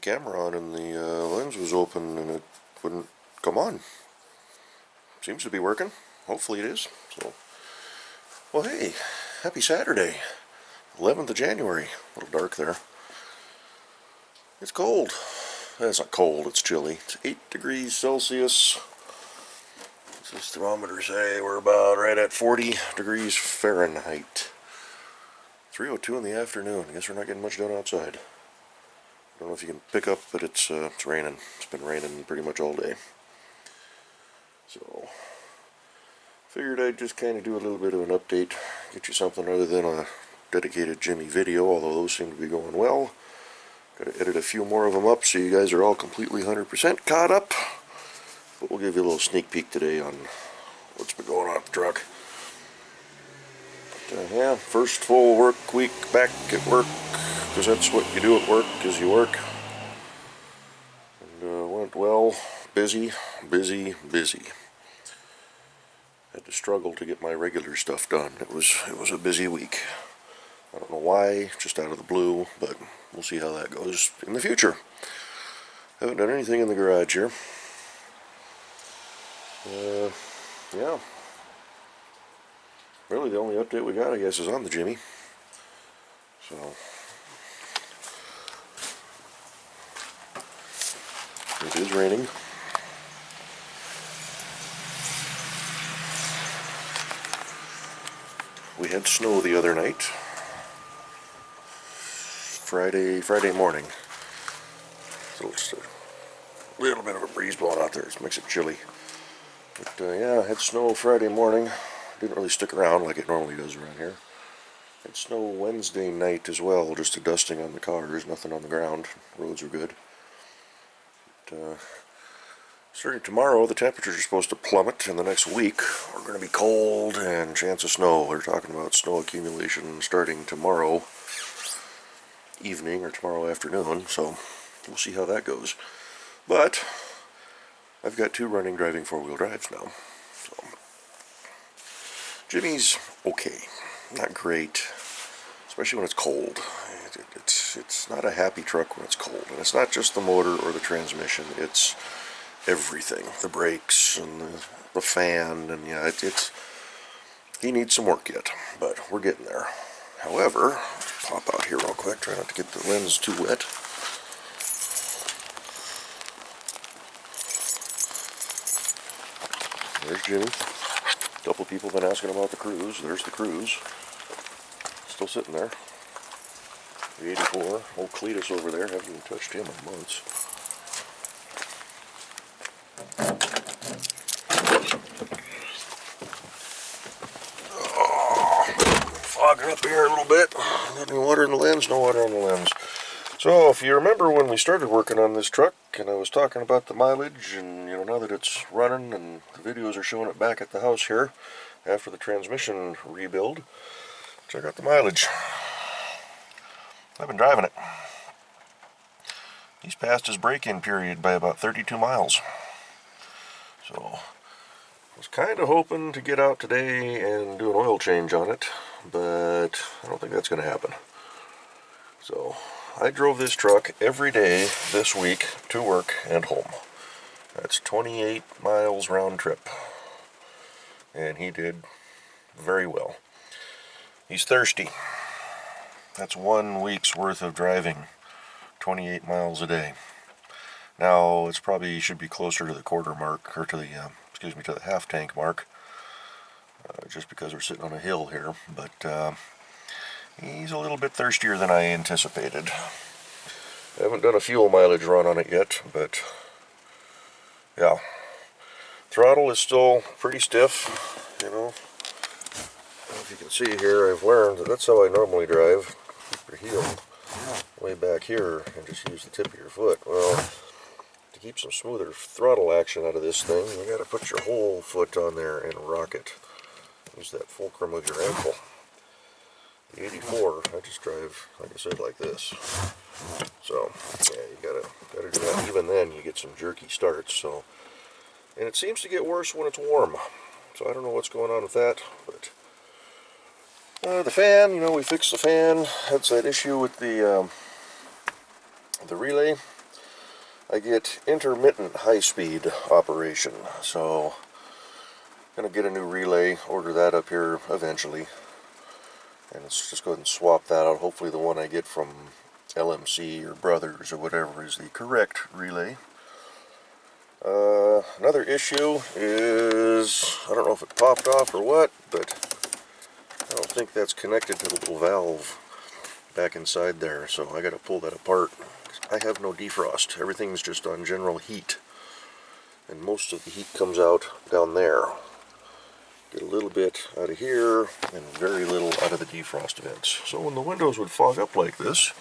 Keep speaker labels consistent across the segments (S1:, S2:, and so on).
S1: the camera on and the lens was open and it wouldn't come on. Seems to be working. Hopefully it is. So, well, hey, happy Saturday, 11th of January. A little dark there. It's cold. It's not cold, it's chilly. It's 8 degrees Celsius. What's this thermometer say? We're about right at 40 degrees Fahrenheit. 3:02 in the afternoon. I guess we're not getting much done outside. Don't know if you can pick up, but it's raining. It's been raining pretty much all day. So, figured I'd just kind of do a little bit of an update, get you something other than a dedicated Jimmy video, although those seem to be going well. Got to edit a few more of them up so you guys are all completely 100% caught up. But we'll give you a little sneak peek today on what's been going on with the truck. But, yeah, first full work week back at work, because that's what you do at work, is you work. And went well. Busy. Had to struggle to get my regular stuff done. It was a busy week. I don't know why, just out of the blue, but we'll see how that goes in the future. Haven't done anything in the garage here. Yeah. Really the only update we got, I guess, is on the Jimmy. So, it is raining. We had snow the other night. Friday morning. So it's a little bit of a breeze blowing out there. It makes it chilly. But yeah, had snow Friday morning. Didn't really stick around like it normally does around here. Had snow Wednesday night as well, just a dusting on the cars, nothing on the ground. Roads were good. But, starting tomorrow, the temperatures are supposed to plummet in the next week. We're going to be cold and chance of snow. They're talking about snow accumulation starting tomorrow evening or tomorrow afternoon, so we'll see how that goes. But I've got two running driving four-wheel drives now. So Jimmy's okay, not great, especially when it's cold. It's not a happy truck when it's cold, and it's not just the motor or the transmission. It's everything, the brakes and the fan, and yeah, he needs some work yet, but we're getting there. However, let's pop out here real quick, try not to get the lens too wet. There's Jimmy. A couple people have been asking about the Cruze. There's the Cruze. Still sitting there. The 84. Old Cletus over there. Haven't even touched him in months. Fogging up here a little bit. Not any water in the lens, no water on the lens. So if you remember when we started working on this truck and I was talking about the mileage, and now that it's running and the videos are showing it back at the house here after the transmission rebuild, check out the mileage. I've been driving it. He's passed his break-in period by about 32 miles. So I was kind of hoping to get out today and do an oil change on it, but I don't think that's going to happen. So I drove this truck every day this week to work and home. That's 28 miles round trip. And he did very well. He's thirsty. That's 1 week's worth of driving, 28 miles a day. Now, it's probably should be closer to the quarter mark, or to the, to the half tank mark, just because we're sitting on a hill here, but he's a little bit thirstier than I anticipated. I haven't done a fuel mileage run on it yet, but yeah. Throttle is still pretty stiff, I don't know if you can see here, I've learned that that's how I normally drive. Keep your heel way back here and just use the tip of your foot. Well, to keep some smoother throttle action out of this thing, you gotta put your whole foot on there and rock it. Use that fulcrum of your ankle. The 84, I just drive, like I said, like this. So, yeah, you gotta do that. Even then, you get some jerky starts. So, and it seems to get worse when it's warm. So I don't know what's going on with that, but the fan, we fixed the fan. That's that issue with the relay. I get intermittent high-speed operation, so I'm going to get a new relay, order that up here eventually, and let's just go ahead and swap that out. Hopefully the one I get from LMC or Brothers or whatever is the correct relay. Another issue is, I don't know if it popped off or what, but I don't think that's connected to the little valve back inside there, so I got to pull that apart. I have no defrost. Everything's just on general heat, and most of the heat comes out down there. Get a little bit out of here and very little out of the defrost vents. So when the windows would fog up like this,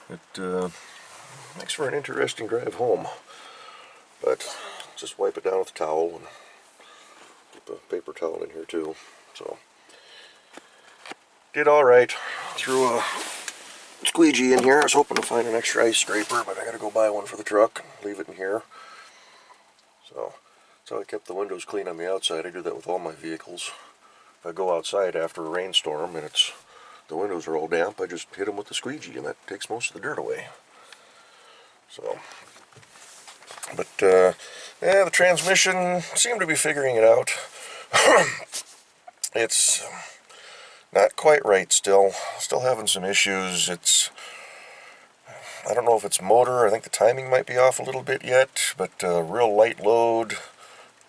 S1: it makes for an interesting drive home. But just wipe it down with a towel and keep a paper towel in here too. So did all right. Threw a squeegee in here. I was hoping to find an extra ice scraper, but I gotta go buy one for the truck and leave it in here. So that's how I kept the windows clean on the outside. I do that with all my vehicles. If I go outside after a rainstorm and the windows are all damp, I just hit them with the squeegee and that takes most of the dirt away. So, but yeah, the transmission seemed to be figuring it out. It's not quite right still having some issues. I don't know if it's motor. I think the timing might be off a little bit yet, but real light load,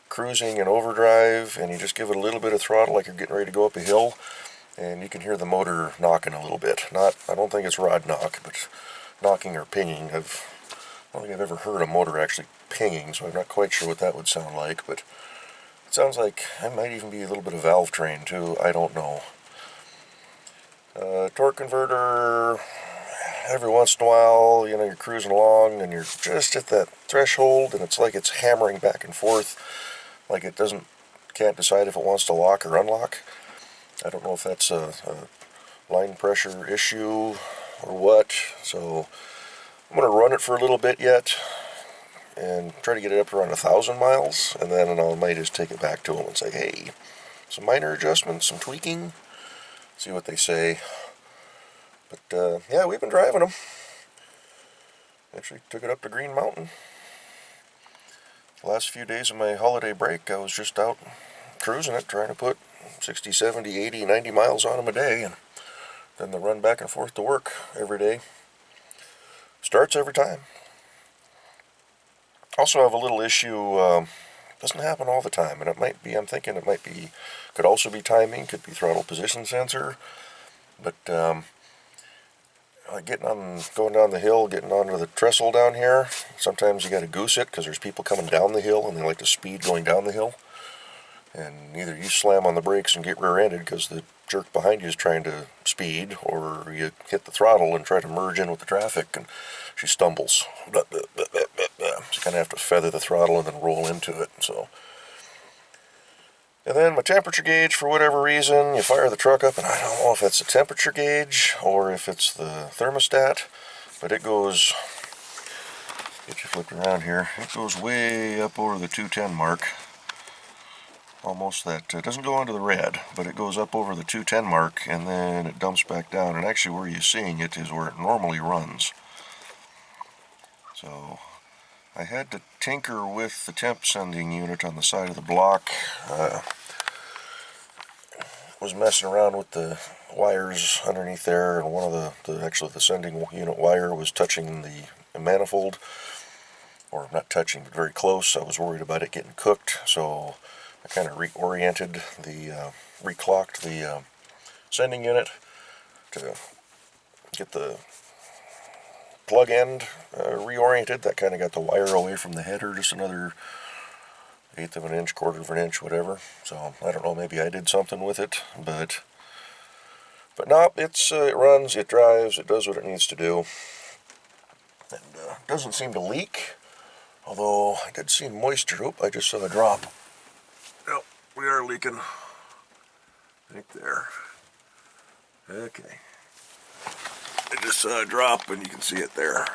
S1: cruising in overdrive, and you just give it a little bit of throttle like you're getting ready to go up a hill, and you can hear the motor knocking a little bit. I don't think it's rod knock, but knocking or pinging. I don't think I've ever heard a motor actually pinging, so I'm not quite sure what that would sound like, but it sounds like it might even be a little bit of valve train too. I don't know. Torque converter, every once in a while, you're cruising along and you're just at that threshold and it's like it's hammering back and forth, like it can't decide if it wants to lock or unlock. I don't know if that's a line pressure issue or what, so I'm going to run it for a little bit yet and try to get it up to around 1,000 miles, and then I might just take it back to them and say, hey, some minor adjustments, some tweaking, see what they say. But yeah, we've been driving them. Actually took it up to Green Mountain. The last few days of my holiday break, I was just out cruising it, trying to put 60, 70, 80, 90 miles on them a day, and then the run back and forth to work every day. Starts every time. Also have a little issue, doesn't happen all the time, and I'm thinking it could also be timing, could be throttle position sensor, but going down the hill, getting onto the trestle down here, sometimes you got to goose it because there's people coming down the hill and they like to speed going down the hill, and either you slam on the brakes and get rear-ended because the jerk behind you is trying to speed, or you hit the throttle and try to merge in with the traffic and she stumbles. Blah, blah, blah, blah, blah, blah. So you kind of have to feather the throttle and then roll into it. And then my temperature gauge, for whatever reason, you fire the truck up, and I don't know if it's the temperature gauge or if it's the thermostat, but it goes, get you flipped around here, it goes way up over the 210 mark. Almost that, it doesn't go onto the red, but it goes up over the 210 mark, and then it dumps back down, and actually where you're seeing it is where it normally runs. So I had to tinker with the temp sending unit on the side of the block. Was messing around with the wires underneath there, and one of the sending unit wire was touching the manifold, or not touching, but very close. I was worried about it getting cooked, so I kind of reclocked the sending unit to get the plug end reoriented. That kind of got the wire away from the header, just another 1/8 of an inch, 1/4 of an inch, whatever. So I don't know, maybe I did something with it, but no, it runs, it drives, it does what it needs to do, and doesn't seem to leak. Although I did see moisture. Oop, I just saw a drop. Yep, we are leaking. Right there. Okay. I just saw a drop, and you can see it there.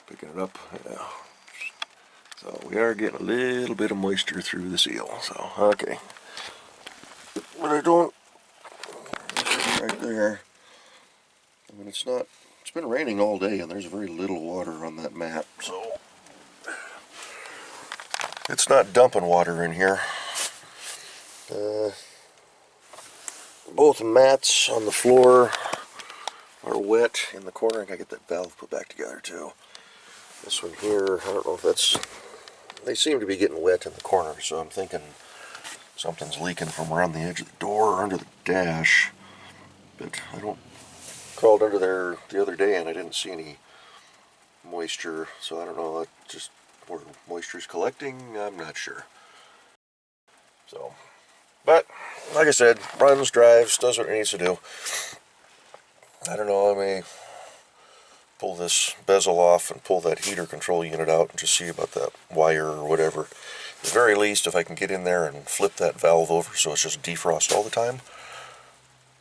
S1: Picking it up. Yeah. So we are getting a little bit of moisture through the seal. So, okay. But I don't, right there, I mean, it's been raining all day and there's very little water on that mat, so it's not dumping water in here. Both mats on the floor are wet in the corner. I gotta get that valve put back together too. This one here, I don't know if that's... They seem to be getting wet in the corner, so I'm thinking something's leaking from around the edge of the door or under the dash. But I crawled under there the other day and I didn't see any moisture, so I don't know, just where moisture's collecting, I'm not sure. So, but like I said, runs, drives, does what it needs to do. I don't know, I may pull this bezel off and pull that heater control unit out and just see about that wire or whatever. At the very least, if I can get in there and flip that valve over so it's just defrost all the time,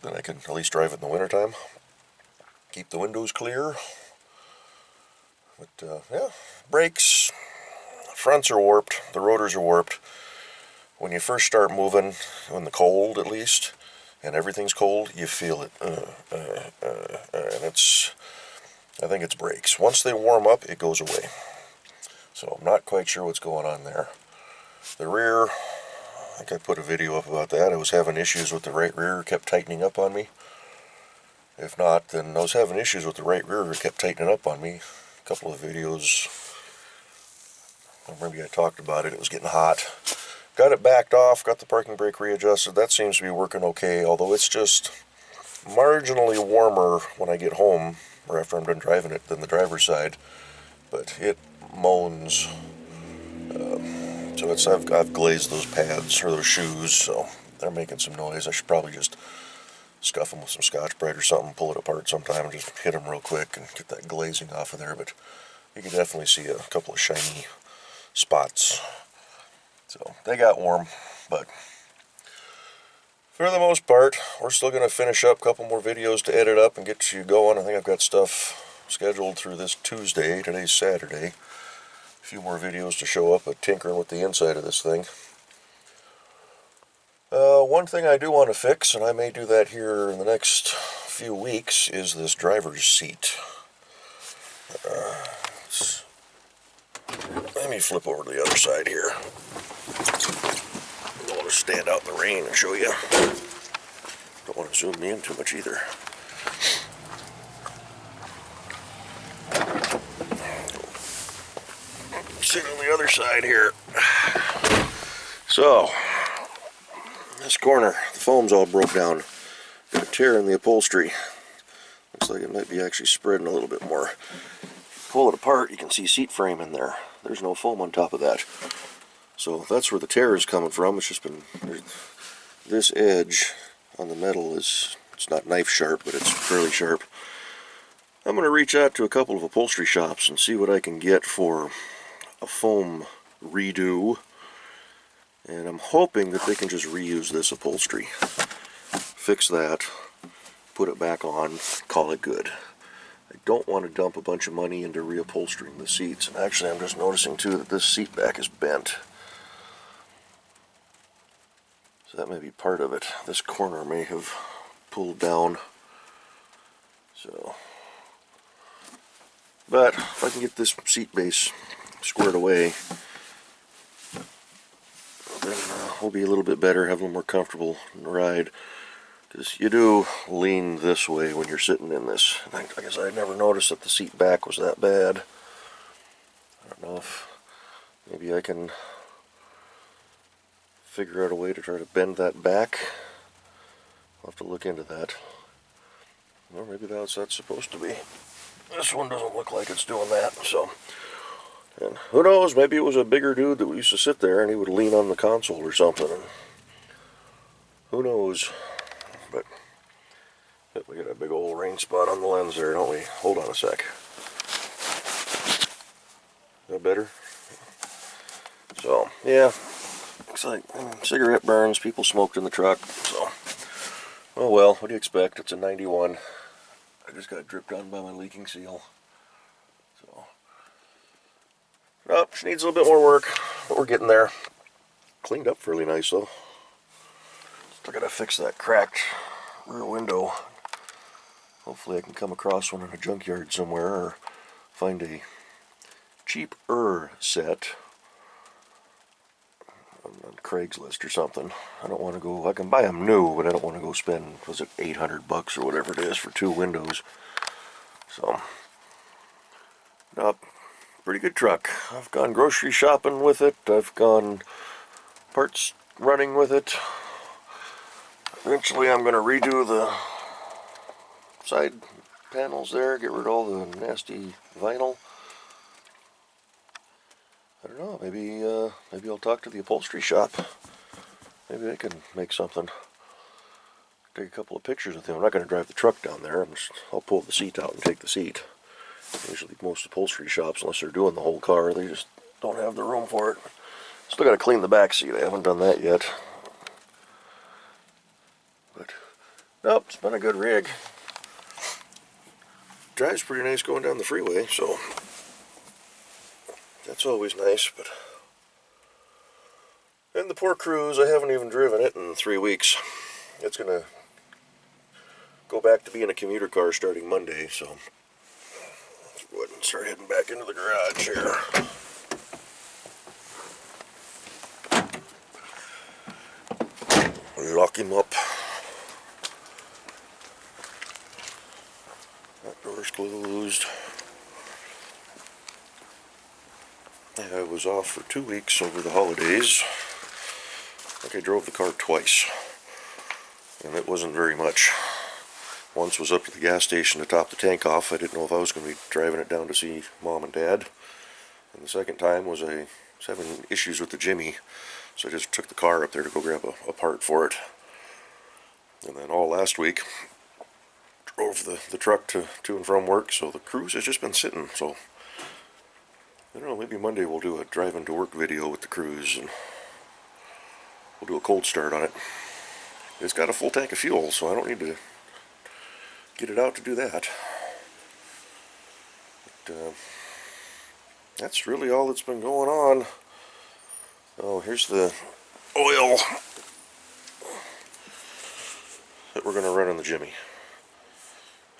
S1: then I can at least drive it in the wintertime. Keep the windows clear. But yeah, brakes, fronts are warped, the rotors are warped. When you first start moving, in the cold at least, and everything's cold, you feel it. And I think it's brakes. Once they warm up, it goes away. So I'm not quite sure what's going on there. The rear, I think I put a video up about that. I was having issues with the right rear, kept tightening up on me. If not, then I was having issues with the right rear, it kept tightening up on me. A couple of videos, maybe I talked about it, it was getting hot. Got it backed off, got the parking brake readjusted. That seems to be working okay, although it's just marginally warmer when I get home or after I'm done driving it than the driver's side. But it moans. So I've glazed those pads or those shoes, so they're making some noise. I should probably just scuff them with some Scotch-Brite or something, pull it apart sometime and just hit them real quick and get that glazing off of there. But you can definitely see a couple of shiny spots. So they got warm, but for the most part, we're still going to finish up a couple more videos to edit up and get you going. I think I've got stuff scheduled through this Tuesday. Today's Saturday. A few more videos to show up at tinkering with the inside of this thing. One thing I do want to fix, and I may do that here in the next few weeks, is this driver's seat. Let me flip over to the other side here. I don't want to stand out in the rain and show you. Don't want to zoom me in too much either. Sit on the other side here. So, this corner, the foam's all broke down. Got a tear in the upholstery. Looks like it might be actually spreading a little bit more. Pull it apart, you can see seat frame in there. There's no foam on top of that. So that's where the tear is coming from. It's just been, this edge on the metal it's not knife sharp, but it's fairly sharp. I'm going to reach out to a couple of upholstery shops and see what I can get for a foam redo. And I'm hoping that they can just reuse this upholstery. Fix that, put it back on, call it good. I don't want to dump a bunch of money into reupholstering the seats. And actually, I'm just noticing too that this seat back is bent. So that may be part of it. This corner may have pulled down. So, but if I can get this seat base squared away, then we'll be a little bit better, have a little more comfortable ride. Because you do lean this way when you're sitting in this. I guess I never noticed that the seat back was that bad. I don't know if maybe I can figure out a way to try to bend that back. I'll have to look into that. Or maybe that's supposed to be. This one doesn't look like it's doing that, so. And who knows, maybe it was a bigger dude that used to sit there and he would lean on the console or something. And who knows? But we got a big old rain spot on the lens there, don't we? Hold on a sec. Is that better? So, yeah. Looks like cigarette burns, people smoked in the truck, so. Oh well, what do you expect? It's a 91. I just got dripped on by my leaking seal. So. Oh, she needs a little bit more work, but we're getting there. Cleaned up fairly nice though. Still gotta fix that cracked rear window. Hopefully I can come across one in a junkyard somewhere or find a cheaper set on Craigslist or something. I don't want to go, I can buy them new, but I don't want to go spend, was it $800 or whatever it is for 2 windows. So, nope, pretty good truck. I've gone grocery shopping with it. I've gone parts running with it. Eventually I'm going to redo the side panels there, get rid of all the nasty vinyl. I don't know, maybe I'll talk to the upholstery shop. Maybe they can make something. Take a couple of pictures with them. I'm not going to drive the truck down there. I'll pull the seat out and take the seat. Usually most upholstery shops, unless they're doing the whole car, they just don't have the room for it. Still got to clean the back seat. I haven't done that yet. But, nope, it's been a good rig. Drives pretty nice going down the freeway, so that's always nice. But and the poor Cruise, I haven't even driven it in 3 weeks. It's going to go back to being a commuter car starting Monday, so let's go ahead and start heading back into the garage here. Lock him up. That door's closed. I was off for 2 weeks over the holidays. I think I drove the car twice, and it wasn't very much. Once was up to the gas station to top the tank off. I didn't know if I was going to be driving it down to see Mom and Dad. And the second time was I was having issues with the Jimmy, so I just took the car up there to go grab a part for it. And then all last week, drove the truck to and from work, so the Cruise has just been sitting. So I don't know, maybe Monday we'll do a driving to work video with the Cruise, and we'll do a cold start on it. It's got a full tank of fuel, so I don't need to get it out to do that. But, that's really all that's been going on. Oh, here's the oil that we're going to run on the Jimmy.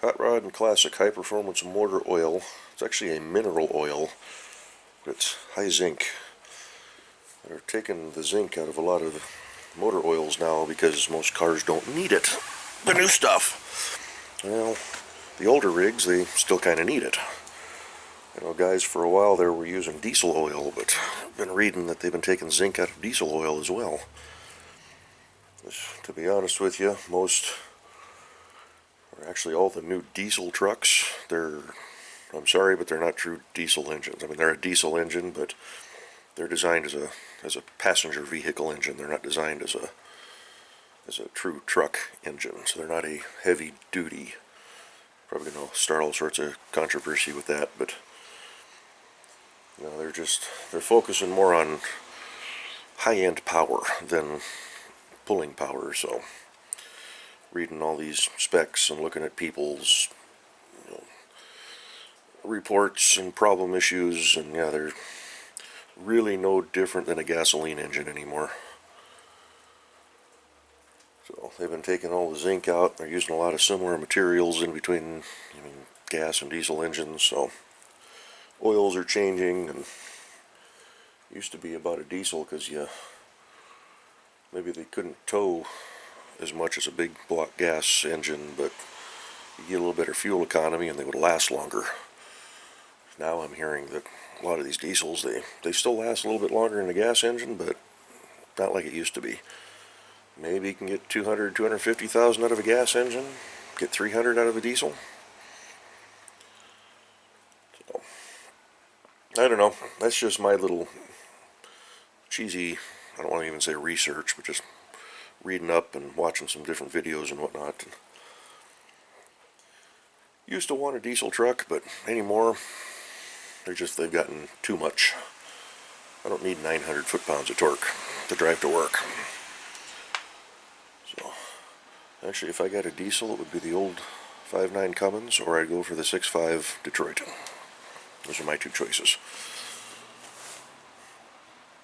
S1: Hot Rod and Classic High Performance Motor Oil. It's actually a mineral oil, but it's high zinc. They're taking the zinc out of a lot of motor oils now because most cars don't need it. The new stuff. Well, the older rigs, they still kind of need it. You know, guys, for a while there were using diesel oil, but I've been reading that they've been taking zinc out of diesel oil as well. To be honest with you, or actually all the new diesel trucks, I'm sorry, but they're not true diesel engines. I mean, they're a diesel engine, but they're designed as a passenger vehicle engine. They're not designed as a true truck engine, so they're not a heavy duty. Probably going to start all sorts of controversy with that, but you know, they're focusing more on high-end power than pulling power. So reading all these specs and looking at people's reports and problem issues, and yeah, they're really no different than a gasoline engine anymore. So they've been taking all the zinc out. They're using a lot of similar materials in between gas and diesel engines, so oils are changing. And it used to be about a diesel because maybe they couldn't tow as much as a big block gas engine, but you get a little better fuel economy and they would last longer. Now I'm hearing that a lot of these diesels, they still last a little bit longer in a gas engine, but not like it used to be. Maybe you can get 200, 250,000 out of a gas engine, get 300 out of a diesel. So, I don't know. That's just my little cheesy, I don't want to even say research, but just reading up and watching some different videos and whatnot. Used to want a diesel truck, but anymore, they've gotten too much. I don't need 900 foot-pounds of torque to drive to work. So, actually, if I got a diesel, it would be the old 5.9 Cummins, or I'd go for the 6.5 Detroit. Those are my two choices.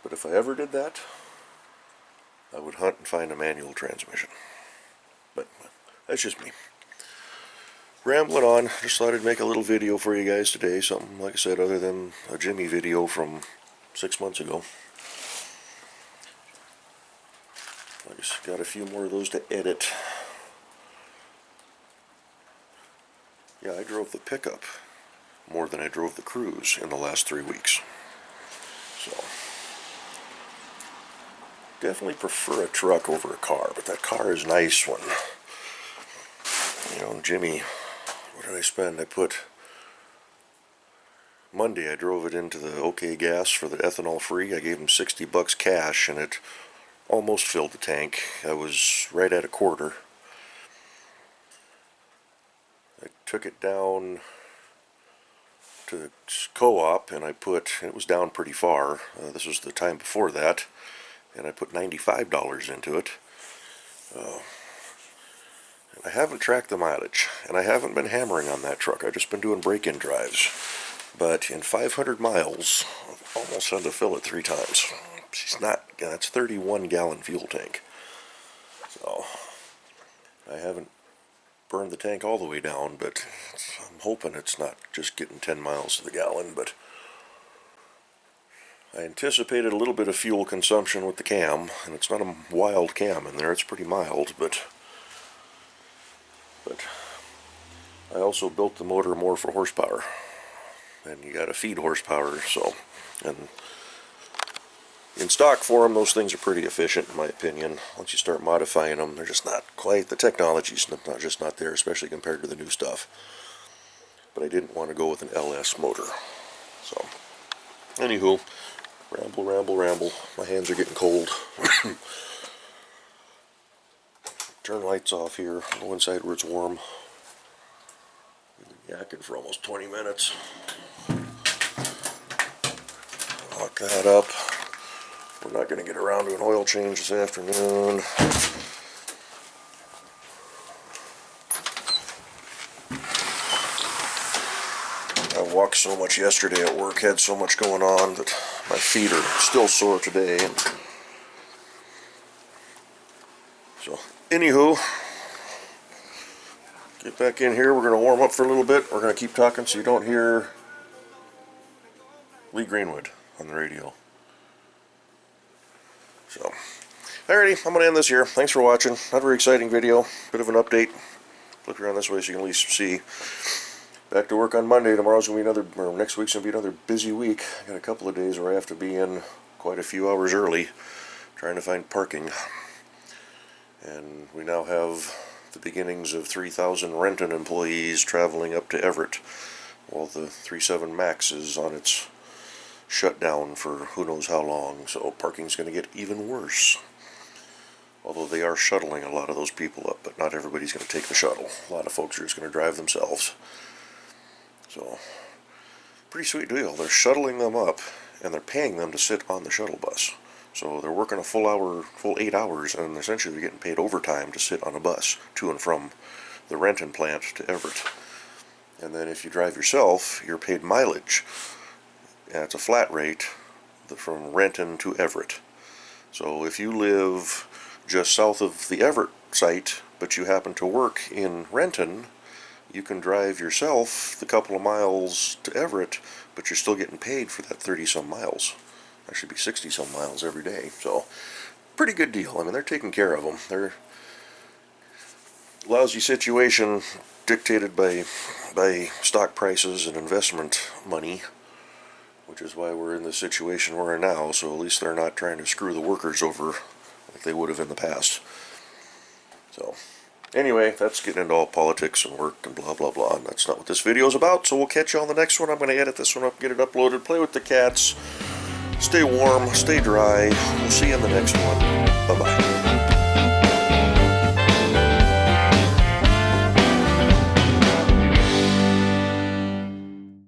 S1: But if I ever did that, I would hunt and find a manual transmission. But that's just me. rambling on. Just thought I'd make a little video for you guys today. Something, like I said, other than a Jimmy video from 6 months ago. I just got a few more of those to edit. Yeah, I drove the pickup more than I drove the Cruze in the last 3 weeks. So, definitely prefer a truck over a car, but that car is nice when, you know, Jimmy, what did I spend? Monday I drove it into the OK Gas for the ethanol free. I gave him $60 cash and it almost filled the tank. I was right at a quarter. I took it down to the co-op and it was down pretty far. This was the time before that, and I put $95 into it. I haven't tracked the mileage, and I haven't been hammering on that truck. I've just been doing break-in drives. But in 500 miles, I've almost had to fill it 3 times. That's 31-gallon fuel tank. So, I haven't burned the tank all the way down, but I'm hoping it's not just getting 10 miles to the gallon. But I anticipated a little bit of fuel consumption with the cam, and it's not a wild cam in there. It's pretty mild, but I also built the motor more for horsepower, and you got to feed horsepower. So, and in stock form, those things are pretty efficient, in my opinion. Once you start modifying them, they're just not quite, the technology's not there, especially compared to the new stuff. But I didn't want to go with an LS motor. So, anywho, ramble. My hands are getting cold. Turn lights off here. Go inside where it's warm. Been yakking for almost 20 minutes. Lock that up. We're not going to get around to an oil change this afternoon. I walked so much yesterday at work, had so much going on that my feet are still sore today. So, anywho, get back in here. We're going to warm up for a little bit. We're going to keep talking so you don't hear Lee Greenwood on the radio. So, alrighty, I'm going to end this here. Thanks for watching. Not a very exciting video. Bit of an update. Flip around this way so you can at least see. Back to work on Monday. Next week's going to be another busy week. I got a couple of days where I have to be in quite a few hours early trying to find parking. And we now have the beginnings of 3,000 Renton employees traveling up to Everett while the 37 Max is on its shut down for who knows how long, so parking's going to get even worse. Although they are shuttling a lot of those people up, but not everybody's going to take the shuttle. A lot of folks are just going to drive themselves. So, pretty sweet deal. They're shuttling them up, and they're paying them to sit on the shuttle bus. So they're working a full 8 hours, and essentially they're getting paid overtime to sit on a bus to and from the Renton plant to Everett. And then if you drive yourself, you're paid mileage. And it's a flat rate from Renton to Everett. So if you live just south of the Everett site, but you happen to work in Renton, you can drive yourself the couple of miles to Everett, but you're still getting paid for that 30-some miles. That should be 60-some miles every day. So, pretty good deal. I mean, they're taking care of them. They're a lousy situation dictated by stock prices and investment money, which is why we're in the situation we're in now, so at least they're not trying to screw the workers over like they would have in the past. So, anyway, that's getting into all politics and work and blah, blah, blah, and that's not what this video is about, so we'll catch you on the next one. I'm going to edit this one up, get it uploaded, play with the cats, stay warm, stay dry. We'll see you in the next one. Bye-bye.